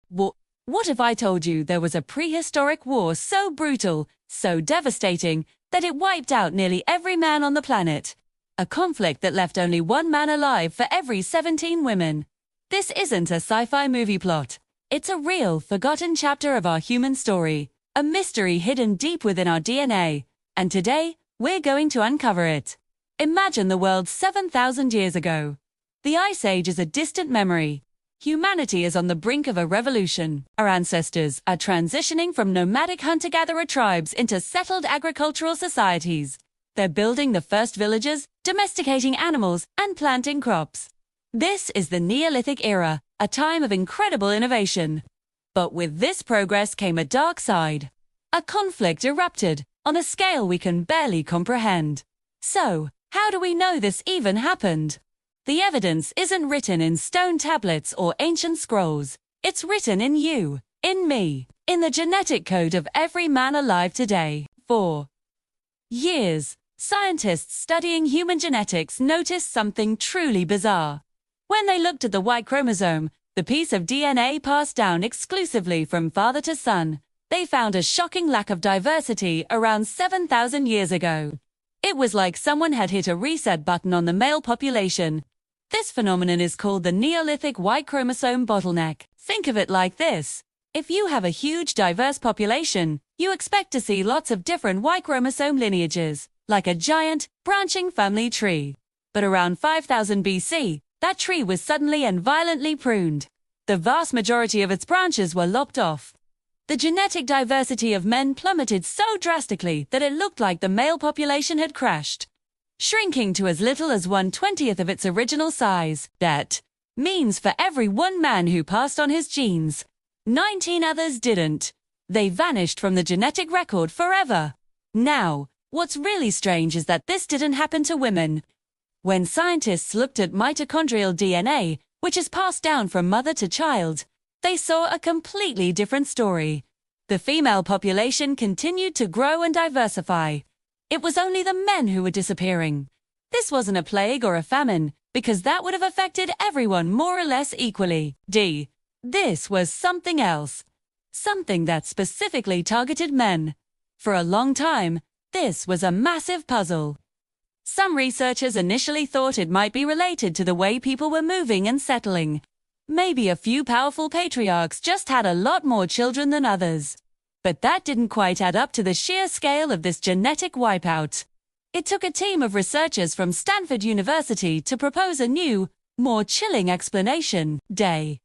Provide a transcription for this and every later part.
What if I told you there was a prehistoric war so brutal, so devastating, that it wiped out nearly every man on the planet? A conflict that left only one man alive for every 17 women. This isn't a sci-fi movie plot. It's a real, forgotten chapter of our human story, a mystery hidden deep within our DNA. And today, we're going to uncover it. Imagine the world 7,000 years ago. The Ice Age is a distant memory. Humanity is on the brink of a revolution. Our ancestors are transitioning from nomadic hunter-gatherer tribes into settled agricultural societies. They're building the first villages, domesticating animals, and planting crops. This is the Neolithic era, a time of incredible innovation. But with this progress came a dark side. A conflict erupted on a scale we can barely comprehend. So, how do we know this even happened? The evidence isn't written in stone tablets or ancient scrolls. It's written in you, in me, in the genetic code of every man alive today. For years, scientists studying human genetics noticed something truly bizarre. When they looked at the Y chromosome, the piece of DNA passed down exclusively from father to son, they found a shocking lack of diversity around 7,000 years ago. It was like someone had hit a reset button on the male population. This phenomenon is called the Neolithic Y chromosome bottleneck. Think of it like this. If you have a huge diverse population, you expect to see lots of different Y chromosome lineages, like a giant, branching family tree. But around 5000 BC, that tree was suddenly and violently pruned. The vast majority of its branches were lopped off. The genetic diversity of men plummeted so drastically that it looked like the male population had crashed, shrinking to as little as 1/20th of its original size. That means for every one man who passed on his genes, 19 others didn't. They vanished from the genetic record forever. Now, what's really strange is that this didn't happen to women. When scientists looked at mitochondrial DNA, which is passed down from mother to child, they saw a completely different story. The female population continued to grow and diversify. It was only the men who were disappearing. This wasn't a plague or a famine, because that would have affected everyone more or less equally. This was something else. Something that specifically targeted men. For a long time, this was a massive puzzle. Some researchers initially thought it might be related to the way people were moving and settling. Maybe a few powerful patriarchs just had a lot more children than others. But that didn't quite add up to the sheer scale of this genetic wipeout. It took a team of researchers from Stanford University to propose a new, more chilling explanation. They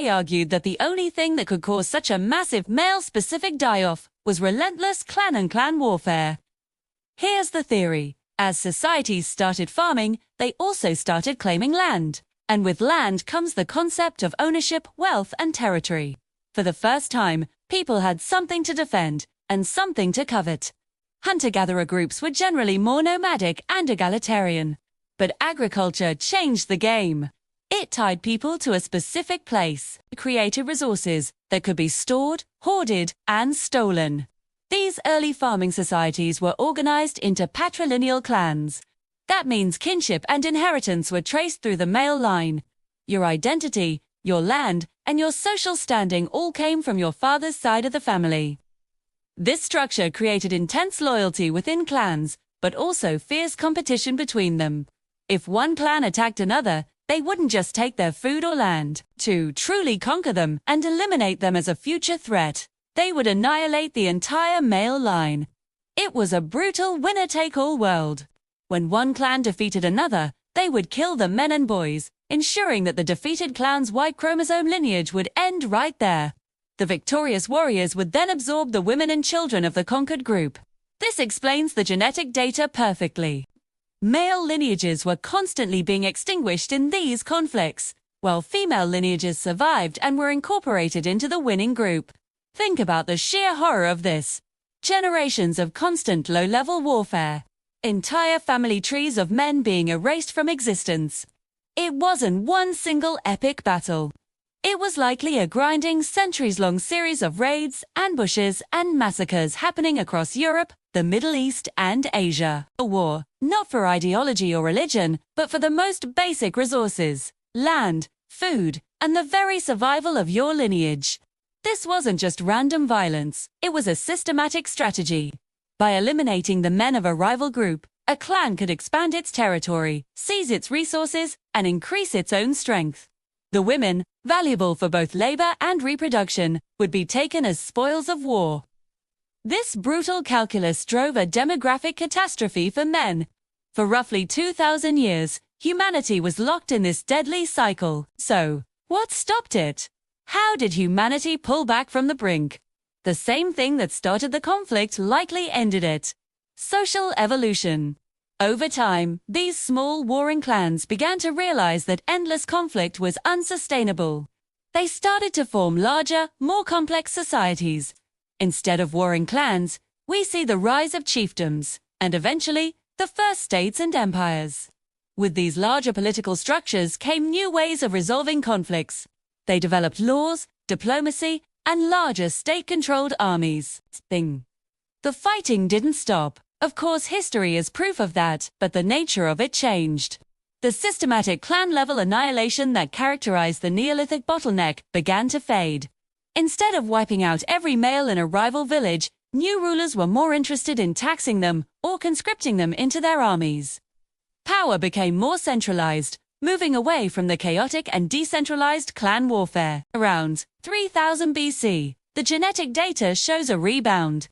argued that the only thing that could cause such a massive male-specific die-off was relentless clan-on-clan warfare. Here's the theory. As societies started farming, they also started claiming land. And with land comes the concept of ownership, wealth, and territory. For the first time, people had something to defend and something to covet. Hunter-gatherer groups were generally more nomadic and egalitarian. But agriculture changed the game. It tied people to a specific place, created resources that could be stored, hoarded, and stolen. These early farming societies were organized into patrilineal clans. That means kinship and inheritance were traced through the male line. Your identity, your land, and your social standing all came from your father's side of the family. This structure created intense loyalty within clans, but also fierce competition between them. If one clan attacked another, they wouldn't just take their food or land. To truly conquer them and eliminate them as a future threat, they would annihilate the entire male line. It was a brutal winner-take-all world. When one clan defeated another, they would kill the men and boys, ensuring that the defeated clan's Y chromosome lineage would end right there. The victorious warriors would then absorb the women and children of the conquered group. This explains the genetic data perfectly. Male lineages were constantly being extinguished in these conflicts, while female lineages survived and were incorporated into the winning group. Think about the sheer horror of this. Generations of constant low-level warfare. Entire family trees of men being erased from existence. It wasn't one single epic battle. It was likely a grinding, centuries-long series of raids, ambushes, and massacres happening across Europe, the Middle East, and Asia. A war, not for ideology or religion, but for the most basic resources: land, food, and the very survival of your lineage. This wasn't just random violence, it was a systematic strategy. By eliminating the men of a rival group, a clan could expand its territory, seize its resources, and increase its own strength. The women, valuable for both labor and reproduction, would be taken as spoils of war. This brutal calculus drove a demographic catastrophe for men. For roughly 2,000 years, humanity was locked in this deadly cycle. So, what stopped it? How did humanity pull back from the brink? The same thing that started the conflict likely ended it. Social evolution. Over time, these small warring clans began to realize that endless conflict was unsustainable. They started to form larger, more complex societies. Instead of warring clans, we see the rise of chiefdoms, and eventually, the first states and empires. With these larger political structures came new ways of resolving conflicts. They developed laws, diplomacy, and larger state-controlled armies. The fighting didn't stop. Of course, history is proof of that, but the nature of it changed. The systematic clan-level annihilation that characterized the Neolithic bottleneck began to fade. Instead of wiping out every male in a rival village, new rulers were more interested in taxing them or conscripting them into their armies. Power became more centralized, moving away from the chaotic and decentralized clan warfare. Around 3000 BC, the genetic data shows a rebound.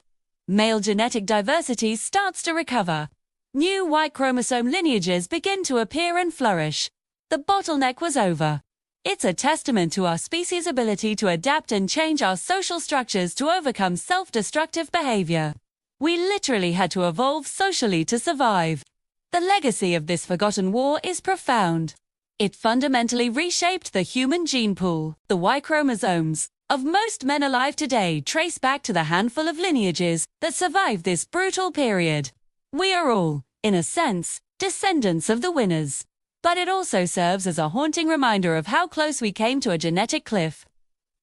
Male genetic diversity starts to recover. New Y chromosome lineages begin to appear and flourish. The bottleneck was over. It's a testament to our species' ability to adapt and change our social structures to overcome self-destructive behavior. We literally had to evolve socially to survive. The legacy of this forgotten war is profound. It fundamentally reshaped the human gene pool. The Y chromosomes of most men alive today trace back to the handful of lineages that survived this brutal period. We are all, in a sense, descendants of the winners. But it also serves as a haunting reminder of how close we came to a genetic cliff.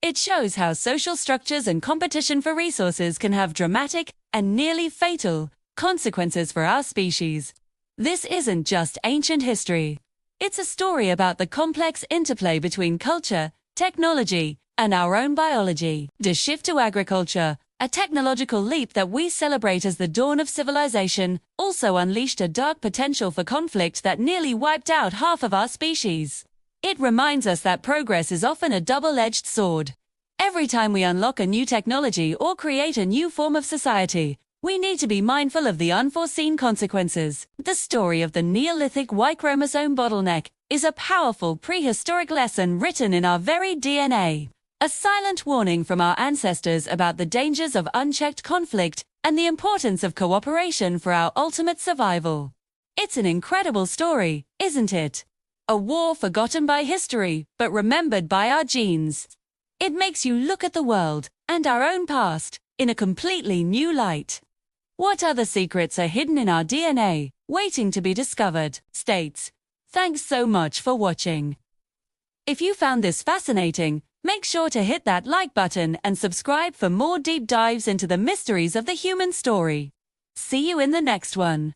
It shows how social structures and competition for resources can have dramatic and nearly fatal consequences for our species. This isn't just ancient history. It's a story about the complex interplay between culture, technology, and our own biology. The shift to agriculture, a technological leap that we celebrate as the dawn of civilization, also unleashed a dark potential for conflict that nearly wiped out half of our species. It reminds us that progress is often a double-edged sword. Every time we unlock a new technology or create a new form of society, we need to be mindful of the unforeseen consequences. The story of the Neolithic Y chromosome bottleneck is a powerful prehistoric lesson written in our very DNA. A silent warning from our ancestors about the dangers of unchecked conflict and the importance of cooperation for our ultimate survival. It's an incredible story, isn't it? A war forgotten by history, but remembered by our genes. It makes you look at the world and our own past in a completely new light. What other secrets are hidden in our DNA, waiting to be discovered? States. Thanks so much for watching. If you found this fascinating, make sure to hit that like button and subscribe for more deep dives into the mysteries of the human story. See you in the next one.